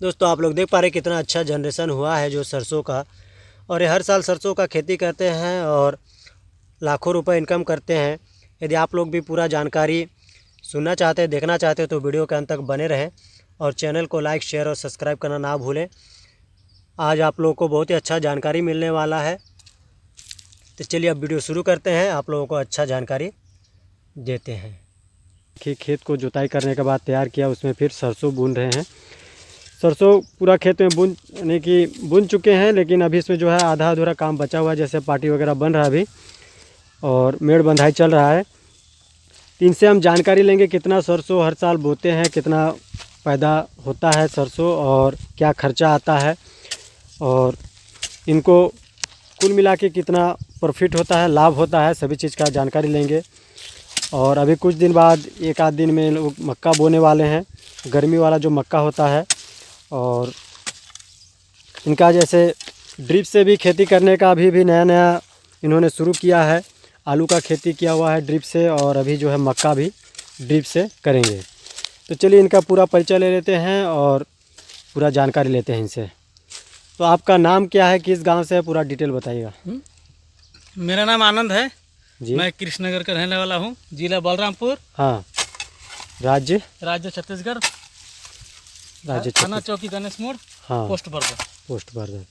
दोस्तों आप लोग देख पा रहे हैं कितना अच्छा जनरेशन हुआ है जो सरसों का। और ये हर साल सरसों का खेती करते हैं और लाखों रुपए इनकम करते हैं। यदि आप लोग भी पूरा जानकारी सुनना चाहते हैं, देखना चाहते हैं तो वीडियो के अंत तक बने रहें और चैनल को लाइक, शेयर और सब्सक्राइब करना ना भूलें। आज आप लोगों को बहुत ही अच्छा जानकारी मिलने वाला है। तो चलिए अब वीडियो शुरू करते हैं, आप लोगों को अच्छा जानकारी देते हैं। खेत को जुताई करने के बाद तैयार किया, उसमें फिर सरसों बून रहे हैं। सरसों पूरा खेत में बुन चुके हैं, लेकिन अभी इसमें जो है आधा अधूरा काम बचा हुआ है, जैसे पार्टी वगैरह बन रहा है अभी और मेड़ बंधाई चल रहा है। तो इनसे हम जानकारी लेंगे कितना सरसों हर साल बोते हैं, कितना पैदा होता है सरसों और क्या खर्चा आता है और इनको कुल मिला के कितना प्रॉफिट होता है, लाभ होता है, सभी चीज़ का जानकारी लेंगे। और अभी कुछ दिन बाद, एक आध दिन में लोग मक्का बोने वाले हैं, गर्मी वाला जो मक्का होता है। और इनका जैसे ड्रिप से भी खेती करने का अभी भी नया इन्होंने शुरू किया है। आलू का खेती किया हुआ है ड्रिप से और अभी जो है मक्का भी ड्रिप से करेंगे। तो चलिए इनका पूरा परिचय ले लेते हैं और पूरा जानकारी लेते हैं इनसे। तो आपका नाम क्या है, किस गांव से है, पूरा डिटेल बताइएगा। मेरा नाम आनंद है जी। मैं कृष्णनगर का रहने वाला हूँ, जिला बलरामपुर, हाँ। राज्य छत्तीसगढ़, थाना चौकी गणेश मोड़, हाँ। पोस्ट बर्धा। पोस्ट बर्धा।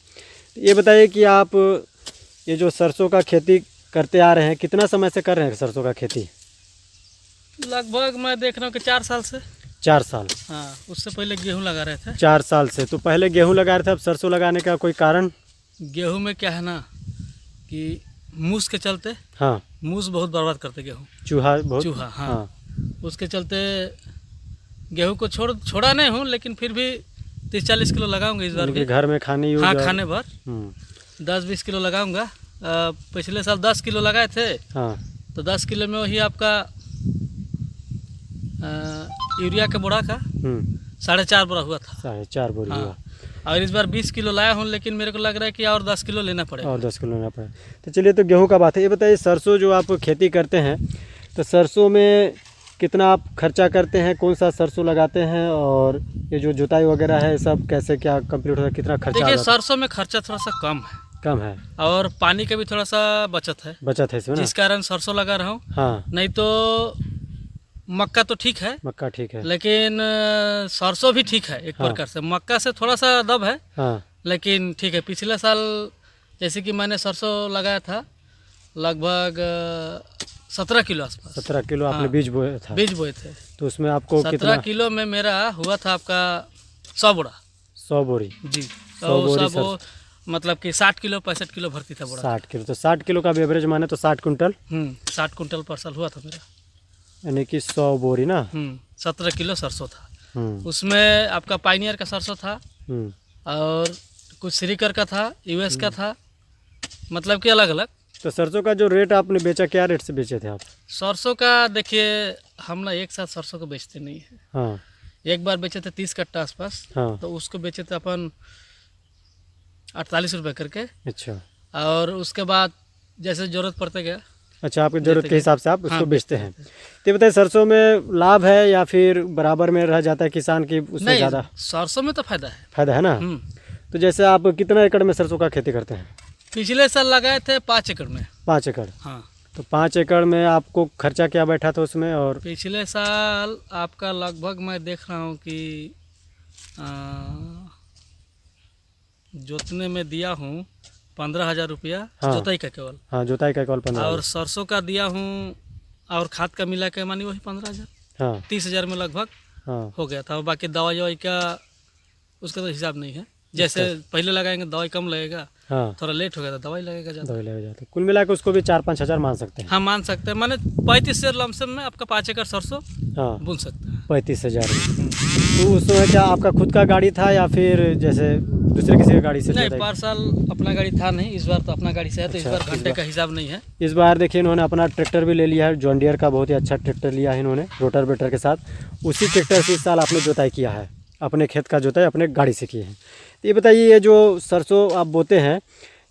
ये बताइए कि आप ये जो सरसों का खेती करते आ रहे हैं, कितना समय से कर रहे हैं सरसों का खेती? लगभग मैं देख रहा हूँ कि 4 साल से। 4 साल। हाँ, उससे पहले गेहूँ लगा रहे थे। 4 साल से। तो पहले गेहूं लगा रहे थे, अब सरसों लगाने का कोई कारण? गेहूँ में क्या है ना कि मूस के चलते, हाँ। मूस बहुत बर्बाद करते गेहूँ, चूहा बहुत। चूहा। हाँ। उसके चलते गेहूँ को छोड़ा नहीं हूँ, लेकिन फिर भी 30-40 किलो लगाऊंगा इस बार भी। घर में खाने यूज? हाँ, खाने भर 10-20 किलो लगाऊंगा। पिछले साल 10 किलो लगाए थे। हाँ। तो 10 किलो में वही आपका यूरिया के बोरा का 4.5 बोरा हुआ था। 4.5 बोरी हुआ। हाँ। और इस बार 20 किलो लाया हूँ, लेकिन मेरे को लग रहा है कि और 10 किलो लेना पड़ेगा। और 10 किलो लेना पड़ेगा। तो चलिए, तो गेहूं का बात है। ये बताइए, सरसों जो आप खेती करते हैं तो सरसों में कितना आप खर्चा करते हैं, कौन सा सरसों लगाते हैं और ये जो जुताई वगैरह है सब कैसे क्या कंप्लीट होता है, कितना खर्चा? देखिए, सरसों में खर्चा थोड़ा सा कम है और पानी का भी थोड़ा सा बचत है इसमें, जिस कारण सरसों लगा रहा हूँ। हाँ। नहीं तो मक्का तो ठीक है, मक्का ठीक है, लेकिन सरसों भी ठीक है एक प्रकार से। मक्का से थोड़ा सा दब है, हाँ। लेकिन ठीक है। पिछले साल जैसे कि मैंने सरसों लगाया था लगभग 17 किलो आसपास। 17 किलो आपने हाँ, बीज बोए था? बीज बोए थे। तो उसमें आपको 17 किलो में मेरा हुआ था आपका 100 बोरा। 100 बोरी जी। 100 बोरी वो मतलब कि 60 किलो 65 किलो भरती था बोरा। 60 किलो। तो 60 किलो का एवरेज माने तो 60 कुंटल। 60 कुंटल पर साल हुआ था मेरा, यानी कि 100 बोरी ना। 17 किलो सरसों था। उसमें आपका पाइनियर का सरसों था और कुछ श्रीकर का था, यूएस का था, मतलब कि अलग अलग। तो सरसों का जो रेट आपने बेचा, क्या रेट से बेचे थे आप? सरसों का देखिए, हम ना एक साथ सरसों को बेचते नहीं है। हाँ। एक बार बेचे थे 30 कट्टा आसपास। हाँ। तो उसको बेचे थे अपन 48 रुपये करके। अच्छा। और उसके बाद जैसे ज़रूरत पड़ते गया। अच्छा, आपकी ज़रूरत के हिसाब से आप उसको बेचते हैं। थे। तो बताइए, सरसों में लाभ है या फिर बराबर में रह जाता है किसान की, उसमें ज़्यादा? सरसों में तो फायदा है। फायदा है ना। तो जैसे आप कितना एकड़ में सरसों का खेती करते हैं? पिछले साल लगाए थे 5 एकड़ में। 5 एकड़। हाँ। तो 5 एकड़ में आपको खर्चा क्या बैठा था उसमें? और पिछले साल आपका लगभग मैं देख रहा हूँ कि जोतने में दिया हूँ 15,000 रुपया। हाँ। जोताई का केवल। हाँ, जोताई का केवल 15,000। और सरसों का दिया हूँ और खाद का मिला के मानी वही 15,000। हाँ। 30,000 में लगभग हाँ। हो गया था। और बाकी दवाई का उसका तो हिसाब नहीं है। जैसे पहले लगाएंगे दवाई कम लगेगा, हाँ। थोड़ा लेट हो गया था दवाई लगेगा ज़्यादा। दवाई लग जाती है। कुल मिला के उसको भी 4-5 हज़ार मान सकते हैं। हाँ, मान सकते हैं। मैंने 35 से लमसम में आपका 5 एकड़ सरसों हाँ बुन सकते हैं। 35,000 में। तो उस समय क्या आपका खुद का गाड़ी था या फिर जैसे दूसरे किसी की गाड़ी से? नहीं, पर साल अपना गाड़ी था नहीं, इस बार तो अपना गाड़ी से है। तो इस बार घंटे का हिसाब नहीं है। इस बार देखिए, इन्होंने अपना ट्रैक्टर भी ले लिया है, जॉन डियर का बहुत ही अच्छा ट्रैक्टर लिया है इन्होंने, रोटर वेटर के साथ। उसी ट्रैक्टर से इस साल आपने जोताई किया है, अपने खेत का जोताई अपने गाड़ी से की है। तो ये बताइए, ये जो सरसों आप बोते हैं,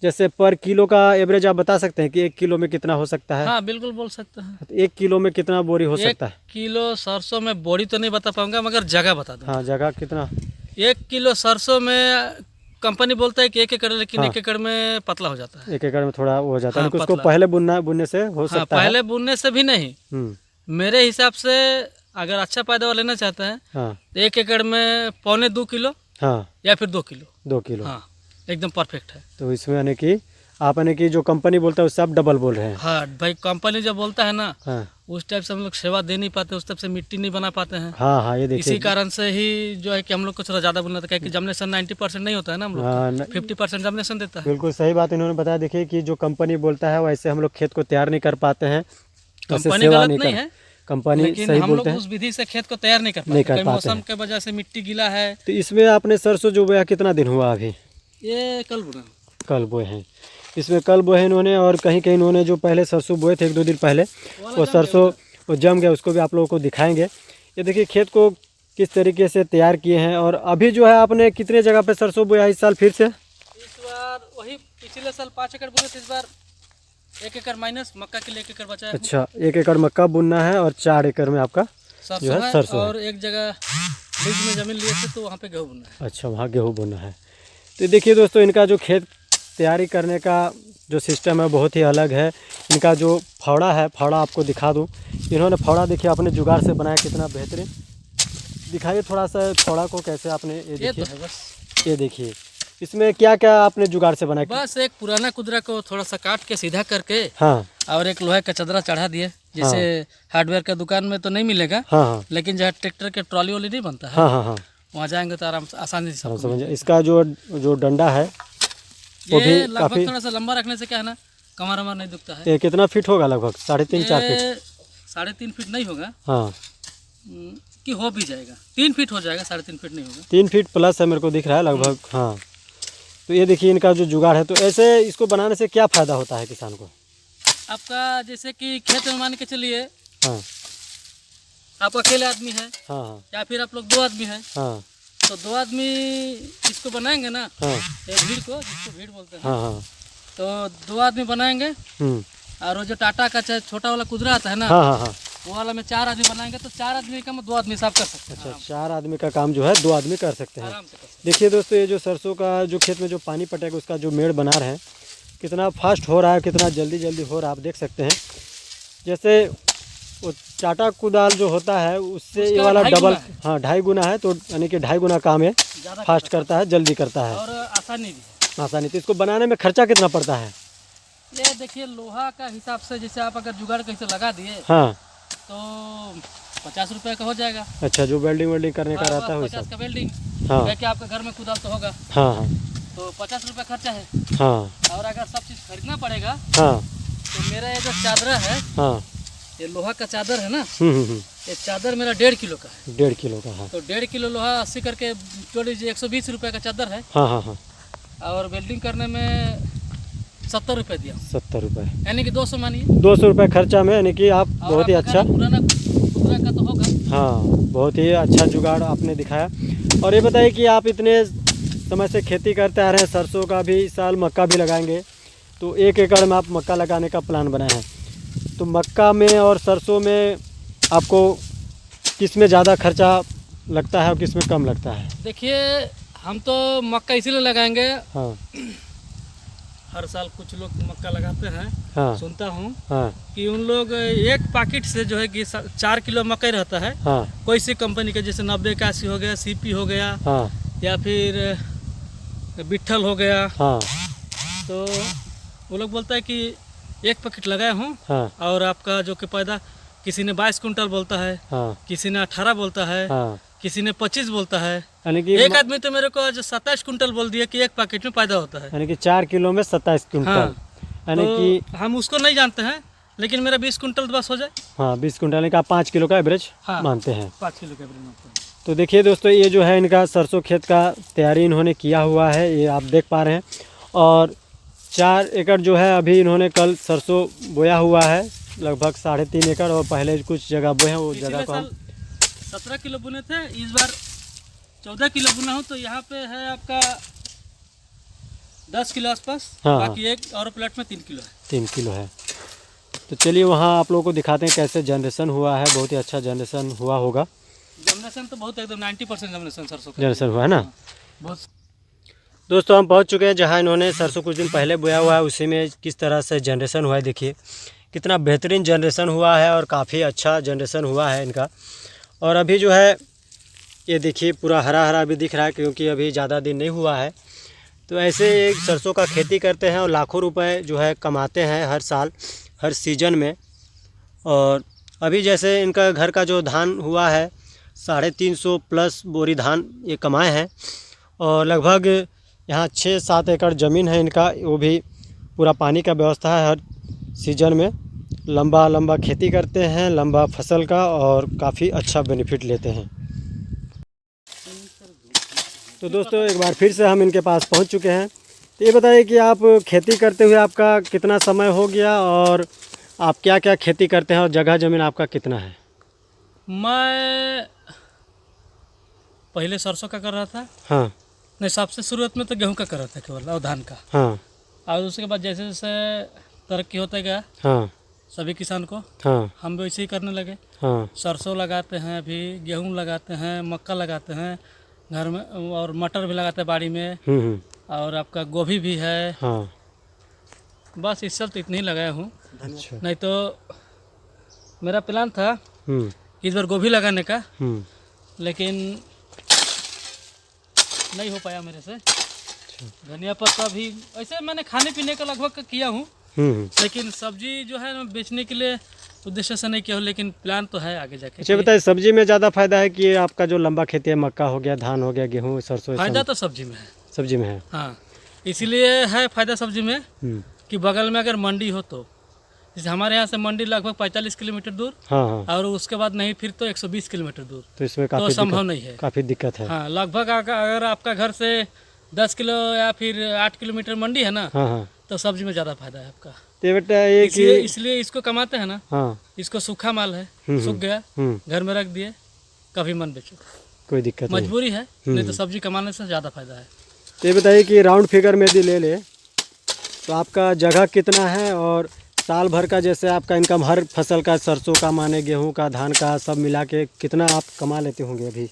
जैसे पर किलो का एवरेज आप बता सकते हैं कि 1 किलो में कितना हो सकता है? हाँ, बिल्कुल बोल सकते हैं। तो 1 किलो में कितना बोरी हो सकता है? 1 किलो सरसों में बोरी तो नहीं बता पाऊंगा, मगर जगह बता दूँ। हाँ, जगह कितना? 1 किलो सरसों में कंपनी बोलता है कि 1 एकड़, लेकिन हाँ। 1 एकड़ में पतला हो जाता है। 1 एकड़ में थोड़ा वो हो जाता है, हाँ, लेकिन उसको पतला। पहले बुनने से हो हाँ, सकता है। पहले बुनने से भी नहीं। मेरे हिसाब से अगर अच्छा पैदावार लेना चाहते हैं हाँ तो 1 एकड़ में 1.25 किलो हाँ, या फिर 2 किलो। 2 किलो। हाँ, एकदम परफेक्ट है। तो इसमें यानी कि आप यानी कि जो कंपनी बोलता है उससे आप डबल बोल रहे हैं। हाँ भाई, कंपनी जब बोलता है ना, हाँ उस टाइप से हम लोग सेवा दे नहीं पाते, उस टाइप से मिट्टी नहीं बना पाते हैं। हाँ हाँ, ये देखिए। इसी कारण से ही जो है कि हम लोग को थोड़ा ज़्यादा बोलना था, क्योंकि जमनेशन 90% नहीं होता है ना, हम लोग हाँ, 50% जमनेशन देता है। बिल्कुल सही बात इन्होंने बताया। देखिए कि जो कंपनी बोलता है वैसे हम लोग खेत को तैयार नहीं कर पाते हैं, वैसे कंपनी सेवा गलत नहीं कर है, कंपनी लेकिन सही हम लोग बोलते हैं। उस विधि से खेत को तैयार नहीं कर नहीं पाते, कर कई पाते मौसम हैं। के वजह से मिट्टी गीला है। तो इसमें आपने सरसों जो बोया कितना दिन हुआ अभी? ये कल बुना। कल बोए हैं, इसमें कल बोए इन्होंने, और कहीं कहीं इन्होंने जो पहले सरसों बोए थे 1-2 दिन पहले, वो सरसों वो जम गया, उसको भी आप लोगों को दिखाएंगे। ये देखिए खेत को किस तरीके से तैयार किए हैं। और अभी जो है आपने कितने जगह पे सरसों बोया इस साल फिर से? इस बार वही पिछले साल 5 एकड़ बुने थे, इस बार 1 एकड़ माइनस मक्का के लिए 1 एकड़ बचा है। अच्छा, 1 एकड़ मक्का बुनना है और 4 एकड़ में आपका जो सरसों है है, सरसों है। और एक जगह बीच में जमीन लिए थे तो वहाँ पे गेहूँ बुना है। अच्छा, वहाँ गेहूँ बोना है। तो देखिए दोस्तों, इनका जो खेत तैयारी करने का जो सिस्टम है बहुत ही अलग है। इनका जो फावड़ा है, फावड़ा आपको दिखा दूँ। इन्होंने फावड़ा देखिए अपने जुगाड़ से बनाया, कितना बेहतरीन। दिखाइए थोड़ा सा फावड़ा को कैसे आपने, ये ये तो देखिए, है बस। ये देखिए इसमें क्या क्या आपने जुगाड़ से बनाया? बस एक पुराना कुदरा को थोड़ा सा काट के सीधा करके, हाँ और एक लोहे का चदरा चढ़ा दिए, जैसे हार्डवेयर का दुकान में तो नहीं मिलेगा, हाँ हाँ लेकिन जहाँ ट्रैक्टर के ट्रॉली वॉली नहीं बनता है, हाँ हाँ हाँ, वहाँ जाएंगे तो आराम से आसानी से हाँ सबको समझे। इसका जो जो डंडा है वो भी ये लगभग काफ़ी, थोड़ा सा लंबा रखने से क्या है ना, कमर वमर नहीं दुखता है। ये कितना फीट होगा? लगभग 3.5-4 फीट। ये 3.5 फीट नहीं होगा, हाँ, कि हो भी जाएगा, 3 फीट हो जाएगा, 3.5 फीट नहीं होगा। 3 फीट प्लस है मेरे को दिख रहा है लगभग। हाँ, तो ये देखिए इनका जो जुगाड़ है। तो ऐसे इसको बनाने से क्या फ़ायदा होता है किसान को? आपका जैसे कि खेत में मान के चलिए, हाँ आप अकेले आदमी है हाँ हाँ या फिर आप लोग 2 आदमी है, हाँ तो 2 आदमी इसको बनाएंगे ना, हाँ एक भीड़ को, जिसको भीड़ बोलते हैं, हाँ हाँ, तो 2 आदमी बनाएंगे। और वो जो टाटा का चाहे छोटा वाला कुदरा आता है ना, हाँ हाँ हाँ। वो वाला में 4 आदमी बनाएंगे, तो 4 आदमी का 2 आदमी साफ कर सकते हैं। अच्छा, 4 आदमी का काम जो है 2 आदमी कर सकते हैं। आराम से कर सकते देखिए दोस्तों, ये जो सरसों का जो खेत में जो पानी पटेगा उसका जो मेड़ बना रहे हैं, कितना फास्ट हो रहा है, कितना जल्दी जल्दी हो रहा है, आप देख सकते हैं। जैसे वो टाटा कुदाल जो होता है उससे ये उसका वाला 2.5 डबल, गुना है। हाँ 2.5 गुना है, तो यानी कि 2.5 गुना काम है, ज़्यादा फास्ट करता है, जल्दी करता है, और आसानी भी है। आसानी। तो इसको बनाने में खर्चा कितना पड़ता है? ये देखिए लोहा का हिसाब से, जैसे आप अगर जुगाड़ कहीं से लगा दिए हाँ, तो 50 रुपये का हो जाएगा। अच्छा, जो वेल्डिंग करने का रहता है वही 50 सब। का वेल्डिंग, हाँ क्या कि आपके घर में कुदाल तो होगा, हाँ हाँ तो 50 रुपये खर्चा है। हाँ और अगर सब चीज़ खरीदना पड़ेगा, हाँ तो मेरा ये जो चादर है, हाँ, ये लोहा का चादर है ना, हम्म, ये चादर मेरा 1.5 किलो का है। 1.5 किलो का है। तो 1.5 किलो लोहा 80 करके जोड़ लीजिए, 120 रुपये का चादर है। हाँ हाँ हाँ, और वेल्डिंग करने में 70 रुपये दिया, 70 रुपये, यानी कि 200 मानिए। 200 रुपये खर्चा में, यानी कि आप और बहुत ही आपका अच्छा, घर पुराना कुदरा का तो होगा। हाँ बहुत ही अच्छा जुगाड़ आपने दिखाया। और ये बताइए कि आप इतने समय से खेती करते आ रहे हैं, सरसों का भी इस साल मक्का भी लगाएंगे, तो 1 एकड़ में आप मक्का लगाने का प्लान बनाए हैं। तो मक्का में और सरसों में आपको किस में ज़्यादा खर्चा लगता है और किस में कम लगता है? देखिए, हम तो मक्का इसीलिए लगाएंगे, हाँ हर साल कुछ लोग मक्का लगाते हैं, हाँ सुनता हूँ हाँ कि उन लोग एक पैकेट से जो है कि 4 किलो मकई रहता है, हाँ कोई सी कंपनी का, जैसे 90-81 हो गया, सीपी हो गया, हाँ या फिर बिट्ठल हो गया, हाँ तो वो लोग बोलता है कि एक पैकेट लगाया हूँ, हाँ और आपका जो कि पैदा, किसी ने 22 कुंटल बोलता है, हाँ किसी ने 18 बोलता है, हाँ, किसी ने 25 बोलता है। यानी कि एक आदमी तो मेरे को आज 27 कुंटल बोल दिया कि एक पैकेट में पैदा होता है। यानी कि 4 किलो में 27 कुंटल, हाँ, यानी कि तो हम उसको नहीं जानते हैं, लेकिन मेरा 20 कुंटल बस हो जाए। हाँ 20 कुंटल, यानी कि आप 5 किलो का एवरेज हाँ, मानते हैं। 5 किलो का एवरेज मानते हैं। तो देखिए दोस्तों, ये जो है इनका सरसों खेत का तैयारी इन्होंने किया हुआ है, ये आप देख पा रहे हैं। और 4 एकड़ जो है अभी इन्होंने कल सरसों बोया हुआ है, लगभग 3.5 एकड़, और पहले कुछ जगह बोए हैं, वो जगह पिछले को साल हम 17 किलो बुने थे, इस बार 14 किलो बुना हूँ, तो यहाँ पे है आपका 10 किलो आसपास। हाँ, बाकी एक और प्लेट में 3 किलो है। 3 किलो है। तो चलिए वहाँ आप लोगों को दिखाते हैं कैसे जनरेशन हुआ है, बहुत ही अच्छा जनरेशन हुआ होगा। जर्मिनेशन तो बहुत एकदम 90% जर्मिनेशन सरसों का जनरेशन हुआ है ना। बहुत। दोस्तों हम पहुंच चुके हैं जहां इन्होंने सरसों कुछ दिन पहले बोया हुआ है, उसी में किस तरह से जनरेशन हुआ है। देखिए कितना बेहतरीन जनरेशन हुआ है और काफ़ी अच्छा जनरेशन हुआ है इनका। और अभी जो है ये देखिए पूरा हरा हरा भी दिख रहा है, क्योंकि अभी ज़्यादा दिन नहीं हुआ है। तो ऐसे एक सरसों का खेती करते हैं और लाखों रुपए जो है कमाते हैं हर साल, हर सीजन में। और अभी जैसे इनका घर का जो धान हुआ है 350 प्लस बोरी धान ये कमाए हैं। और लगभग यहाँ 6-7 एकड़ ज़मीन है इनका, वो भी पूरा पानी का व्यवस्था है। हर सीजन में लंबा लंबा खेती करते हैं, लंबा फसल का, और काफ़ी अच्छा बेनिफिट लेते हैं। तो दोस्तों एक बार फिर से हम इनके पास पहुंच चुके हैं। तो ये बताइए कि आप खेती करते हुए आपका कितना समय हो गया और आप क्या क्या खेती करते हैं और जगह ज़मीन आपका कितना है? मैं पहले सरसों का कर रहा था। हाँ नहीं, सबसे शुरुआत में तो गेहूं का कर रहा था केवल, और धान का। हाँ और उसके बाद जैसे जैसे तरक्की होता गया हाँ सभी किसान को, हाँ हम भी वैसे ही करने लगे। हाँ सरसों लगाते हैं, अभी गेहूं लगाते हैं, मक्का लगाते हैं घर में, और मटर भी लगाते हैं बाड़ी में, हम्म, और आपका गोभी भी है। हाँ। बस इस साल तो इतनी ही लगाया हूँ, अच्छा। नहीं तो मेरा प्लान था हम्म इस बार गोभी लगाने का, हम्म लेकिन नहीं हो पाया मेरे से। धनिया पत्ता भी ऐसे मैंने खाने पीने का लगभग किया हूँ, लेकिन सब्जी जो है ना बेचने के लिए उद्देश्य से नहीं किया हूँ, लेकिन प्लान तो है आगे जाके। अच्छा बताइए, सब्जी में ज़्यादा फायदा है कि आपका जो लंबा खेती है, मक्का हो गया, धान हो गया, गेहूँ, सरसों? फायदा तो सब्जी में है। सब्जी में है। हाँ, इसीलिए है फायदा सब्जी में कि बगल में अगर मंडी हो तो, जैसे हमारे यहाँ से मंडी लगभग 45 किलोमीटर दूर, हाँ हाँ। और उसके बाद नहीं फिर तो 120 किलोमीटर दूर, तो इसमें तो काफ़ी संभव नहीं है। काफ़ी दिक्कत है। हाँ, लगभग अगर आपका घर से 10 किलो या फिर 8 किलोमीटर मंडी है ना, हाँ हाँ। तो सब्जी में ज़्यादा फायदा है आपका। तो बेटा ये कि इसलिए इसको कमाते हैं ना। हाँ, इसको सूखा माल है, सूख गया, घर में रख दिए, कभी मन बेचो, कोई दिक्कत नहीं। मजबूरी है, नहीं तो सब्जी कमाने से ज़्यादा फायदा है। तो ये बताइए कि राउंड फिगर में यदि ले ले तो आपका जगह कितना है, और साल भर का जैसे आपका इनकम हर फसल का, सरसों का माने, गेहूं का, धान का, सब मिला के कितना आप कमा लेते होंगे अभी?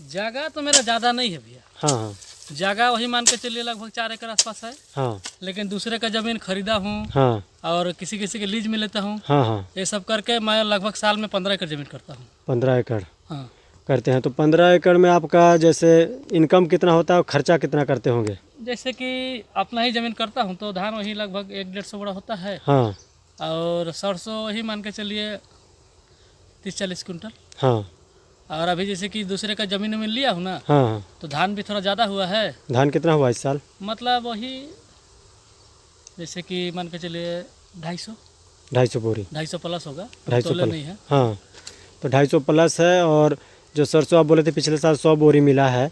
जगह तो मेरा ज़्यादा नहीं है भैया। हाँ हाँ। जगह वही मान के चलिए लगभग 4 एकड़ आसपास है। हाँ। लेकिन दूसरे का ज़मीन खरीदा हूँ। हाँ। और किसी किसी के लीज में लेता हूँ। हाँ हाँ। ये सब करके मैं लगभग साल में 15 एकड़ ज़मीन करता हूँ। 15 एकड़ हाँ करते हैं। तो 15 एकड़ में आपका जैसे इनकम कितना होता है और खर्चा कितना करते होंगे? जैसे कि अपना ही ज़मीन करता हूँ तो धान वही लगभग 1-150 बोरा होता है। हाँ। और सरसों वही मान के चलिए 30-40 कुंटल। हाँ। और अभी जैसे कि दूसरे का ज़मीन में लिया हूँ ना, हाँ, तो धान भी थोड़ा ज़्यादा हुआ है। धान कितना हुआ इस साल? मतलब वही जैसे कि मान के चलिए 250 बोरी। 250 प्लस होगा, 250 तोले प्लस नहीं है। हाँ, तो 250 प्लस है। और जो सरसों आप बोले थे पिछले साल 100 बोरी मिला है,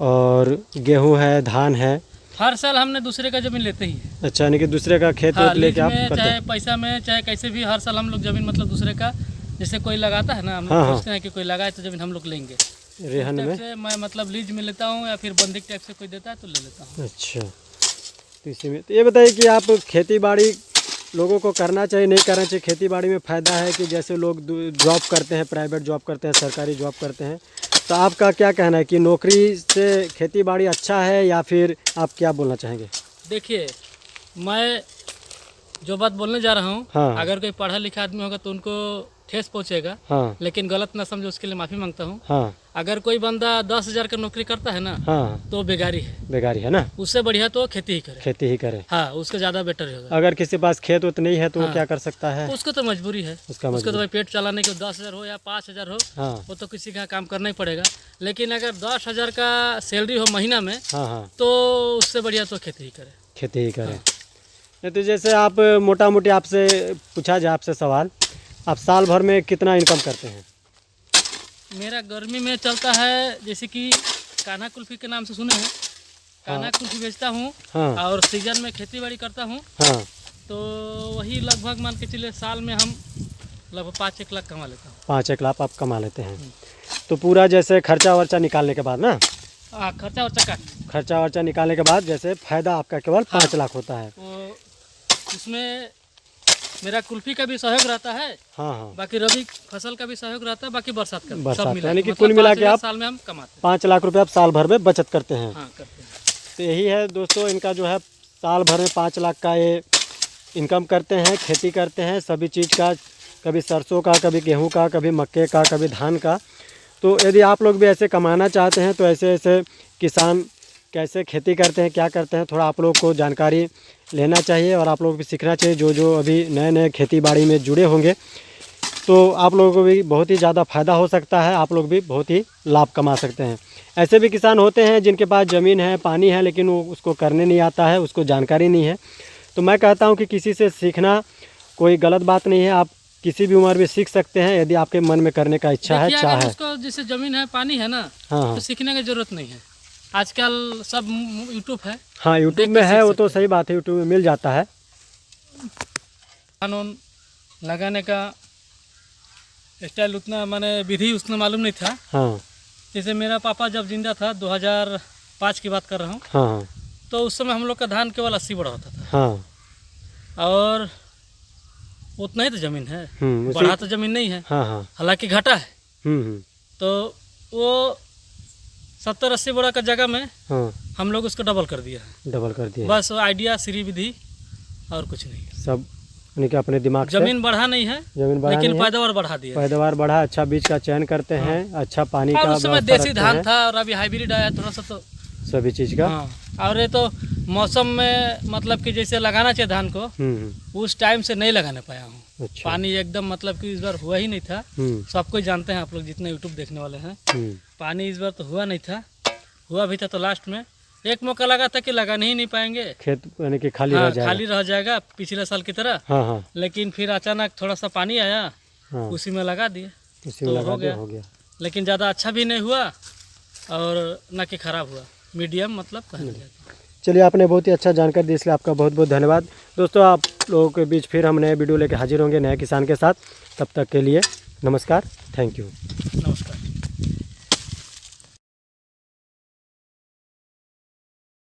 और गेहूं है, धान है। हर साल हमने दूसरे का ज़मीन लेते ही है। अच्छा, यानी कि दूसरे का खेत हाँ, लेके आप में करते चाहे हैं? पैसा में चाहे कैसे भी हर साल हम लोग ज़मीन मतलब दूसरे का, जैसे कोई लगाता है ना, हम हाँ, सोचते हैं कि कोई लगाए तो ज़मीन हम लोग लेंगे। रेहन में से मैं मतलब लीज में लेता हूँ या फिर बंदिक टाइप से कोई देता है तो ले लेता हूँ। अच्छा, तो इसी में तो ये बताइए कि आप खेती बाड़ी लोगों को करना चाहिए, नहीं करना चाहिए? खेती बाड़ी में फ़ायदा है कि जैसे लोग जॉब करते हैं, प्राइवेट जॉब करते हैं, सरकारी जॉब करते हैं, तो आपका क्या कहना है कि नौकरी से खेती बाड़ी अच्छा है, या फिर आप क्या बोलना चाहेंगे? देखिए, मैं जो बात बोलने जा रहा हूँ, हाँ। अगर कोई पढ़ा लिखा आदमी होगा तो उनको ठेस पहुँचेगा। हाँ। लेकिन गलत ना समझो, उसके लिए माफ़ी मांगता हूँ। हाँ। अगर कोई बंदा 10,000 का नौकरी करता है ना, हाँ, तो बेगारी है, बेगारी है ना। उससे बढ़िया तो खेती ही करे। खेती ही करे। हाँ, उसका ज़्यादा बेटर होगा। अगर किसी पास खेत उत नहीं है तो वो हाँ। क्या कर सकता है? उसको तो मजबूरी है, उसको तो भाई पेट चलाने के 10,000 हो या 5,000 हो, हाँ। वो तो किसी का काम करना ही पड़ेगा। लेकिन अगर 10,000 का सैलरी हो महीना में, हाँ हाँ, तो उससे बढ़िया तो खेती ही करे। खेती ही करे। नहीं तो जैसे आप मोटा मोटी आपसे पूछा जाए आपसे सवाल, आप साल भर में कितना इनकम करते हैं? मेरा गर्मी में चलता है, जैसे कि कान्हा कुल्फी के नाम से सुने हैं, कान्हा कुल्फी बेचता हूँ। हाँ। और सीजन में खेती बाड़ी करता हूँ। हाँ। तो वही लगभग मान के चलिए साल में हम लगभग 5-1 लाख कमा लेता हूँ। 5-1 लाख आप कमा लेते हैं। तो पूरा जैसे खर्चा वर्चा निकालने के बाद ना, खर्चा वर्चा काट, खर्चा वर्चा निकालने के बाद जैसे फ़ायदा आपका केवल 5 लाख होता है। तो उसमें मेरा कुल्फी का भी सहयोग रहता है, हाँ हाँ, बाकी रबी फसल का भी सहयोग रहता है, बाकी बरसात का भी, सब बरसात मिला यानी कि मतलब कुल मिला 5 के लाख आप साल में हम कमाते 5 लाख रुपये आप साल भर में बचत करते हैं। हैं। हाँ करते हैं। तो यही है दोस्तों, इनका जो है साल भर में 5 लाख का ये इनकम करते हैं, खेती करते हैं सभी चीज़ का, कभी सरसों का, कभी गेहूं का, कभी मक्के का, कभी धान का। तो यदि आप लोग भी ऐसे कमाना चाहते हैं तो ऐसे ऐसे किसान कैसे खेती करते हैं, क्या करते हैं, थोड़ा आप लोग को जानकारी लेना चाहिए और आप लोग भी सीखना चाहिए। जो जो अभी नए नए खेती बाड़ी में जुड़े होंगे तो आप लोगों को भी बहुत ही ज़्यादा फ़ायदा हो सकता है, आप लोग भी बहुत ही लाभ कमा सकते हैं। ऐसे भी किसान होते हैं जिनके पास ज़मीन है, पानी है, लेकिन वो उसको करने नहीं आता है, उसको जानकारी नहीं है। तो मैं कहता हूँ कि किसी से सीखना कोई गलत बात नहीं है, आप किसी भी उम्र में सीख सकते हैं यदि आपके मन में करने का इच्छा है, देखिए, चाह अगर है। उसको जैसे जमीन है, पानी है ना, हाँ तो सीखने की जरूरत नहीं है। आजकल सब यूट्यूब है, हाँ, यूट्यूब देख में के है, सीख वो तो सकते सही बात है, यूट्यूब में मिल जाता है। कानून लगाने का स्टाइल उतना माने विधि उतना मालूम नहीं था। हाँ जैसे मेरा पापा जब जिंदा था, 2005 की बात कर रहा हूँ, हाँ तो उस समय हम लोग का धान केवल 80 बड़ा होता था, हाँ, और उतना ही तो ज़मीन है, उसी- बढ़ा तो ज़मीन नहीं है, हाँ हाँ, हालांकि घाटा है। हम्म, तो वो 70-80 बड़ा का जगह में हाँ, हम लोग उसको डबल कर दिया है। डबल कर दिए बस आइडिया, श्री विधि और कुछ नहीं। सब, यानी कि अपने दिमाग से जमीन बढ़ा नहीं है, जमीन बढ़ा लेकिन नहीं है, पैदावार बढ़ा दिया है। पैदावार बढ़ा, अच्छा बीज का चयन करते हैं, अच्छा पानी और का उस समय व्यवस्था देसी रखते धान हैं, था और अभी हाइब्रिड आया थोड़ा सा, तो सभी चीज़ का। हाँ। और ये तो मौसम में मतलब कि जैसे लगाना चाहिए धान को, उस टाइम से नहीं लगाने पाया हूँ। अच्छा, पानी एकदम मतलब कि इस बार हुआ ही नहीं था। सब कोई जानते हैं, आप लोग जितने यूट्यूब देखने वाले हैं, पानी इस बार तो हुआ नहीं था। हुआ भी था तो लास्ट में एक मौका लगा था कि लगाने ही नहीं पाएंगे, खेत यानी कि खाली हाँ, रह जाएगा। खाली रह जाएगा पिछले साल की तरह। हाँ हाँ लेकिन फिर अचानक थोड़ा सा पानी आया, हाँ, उसी में लगा दिए, उसी में तो लगा हो दिया, गया। हो गया। लेकिन ज़्यादा अच्छा भी नहीं हुआ और ना कि ख़राब हुआ, मीडियम मतलब कहना जाता है। चलिए, आपने बहुत ही अच्छा जानकारी दी, इसलिए आपका बहुत बहुत धन्यवाद। दोस्तों, आप लोगों के बीच फिर हम नए वीडियो लेकर हाजिर होंगे नए किसान के साथ। तब तक के लिए नमस्कार, थैंक यू।